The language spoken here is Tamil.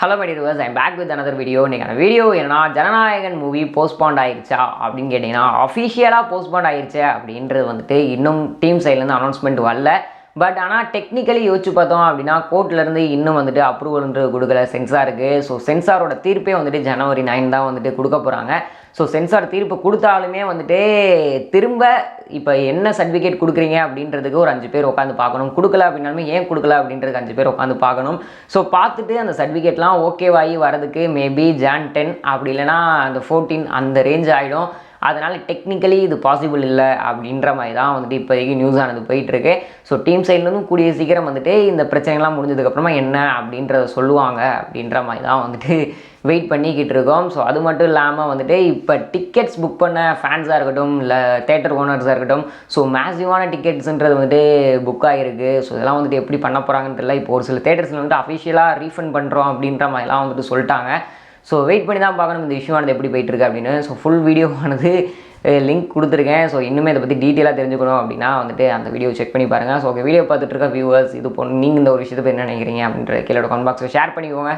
Hello my dear viewers, I'm back with another video. இன்றைக்கான வீடியோ என்னன்னா, ஜனநாயகன் மூவி போஸ்ட்பாண்ட் ஆயிடுச்சா அப்படின்னு கேட்டிங்கன்னா, அஃபிஷியலாக போஸ்ட்பாண்ட் ஆயிடுச்சு அப்படின்றது வந்துட்டு இன்னும் டீம் சைட்லேருந்து அனௌன்ஸ்மெண்ட் வரல. பட் ஆனால் டெக்னிக்கலி யோசிச்சு பார்த்தோம் அப்படின்னா, கோர்ட்லேருந்து இன்னும் வந்துட்டு அப்ரூவல்ன்றது கொடுக்கல சென்சாருக்கு. ஸோ சென்சாரோட தீர்ப்பே வந்துட்டு ஜனவரி 9 தான் வந்துட்டு கொடுக்க போகிறாங்க. ஸோ சென்சார் தீர்ப்பு கொடுத்தாலுமே வந்துட்டு திரும்ப இப்போ என்ன சர்டிஃபிகேட் கொடுக்குறீங்க அப்படின்றதுக்கு ஒரு 5 பேர் உட்காந்து பார்க்கணும். கொடுக்கல அப்படின்னாலுமே ஏன் கொடுக்கல அப்படின்றதுக்கு 5 பேர் உட்காந்து பார்க்கணும். ஸோ பார்த்துட்டு அந்த சர்டிஃபிகேட்லாம் ஓகேவாகி வரதுக்கு மேபி Jan 10 அப்படி இல்லைனா அந்த 14 அந்த ரேஞ்ச் ஆகிடும். அதனால் டெக்னிக்கலி இது பாசிபிள் இல்லை அப்படின்ற மாதிரி தான் வந்துட்டு இப்போதைக்கு நியூஸ் ஆனது போயிட்டுருக்கு. ஸோ டீம் சைட்லேருந்தும் கூடிய சீக்கிரம் வந்துட்டு இந்த பிரச்சனைலாம் முடிஞ்சதுக்கப்புறமா என்ன அப்படின்றத சொல்லுவாங்க அப்படின்ற மாதிரி தான் வந்துட்டு வெயிட் பண்ணிக்கிட்டு இருக்கோம். ஸோ அது மட்டும் இல்லாமல் வந்துட்டு இப்போ டிக்கெட்ஸ் புக் பண்ண ஃபேன்ஸாக இருக்கட்டும், இல்லை தேட்டர் ஓனர்ஸாக இருக்கட்டும், ஸோ மேசிவான டிக்கெட்ஸுன்றது வந்துட்டு புக் ஆகிருக்கு. ஸோ இதெல்லாம் வந்துட்டு எப்படி பண்ண போகிறாங்கன்னு தெரியல. இப்போ ஒரு சில தேட்டர்ஸில் வந்துட்டு அஃபிஷியலாக ரீஃபண்ட் பண்ணுறோம் அப்படின்ற மாதிரிலாம் வந்துட்டு சொல்லிட்டாங்க. ஸோ வெயிட் பண்ணி தான் பார்க்கணும் இந்த இஷ்யூவானது எப்படி போயிட்டுருக்கு அப்படின்னு. ஸோ ஃபுல் வீடியோவானது லிங்க் கொடுத்துருக்கேன். ஸோ இன்னுமே இதை பற்றி டீட்டெயிலாக தெரிஞ்சுக்கணும் அப்படின்னா வந்துட்டு அந்த வீடியோ செக் பண்ணி பாருங்கள். ஸோ ஓகே, வீடியோ பார்த்துட்டு இருக்க வியூவர்ஸ், இது நீங்கள் இந்த ஒரு விஷயத்தை பற்றி என்ன நினைக்கிறீங்க அப்படின்ற கீழே கமெண்ட் பாக்ஸில் ஷேர் பண்ணிக்கோங்க.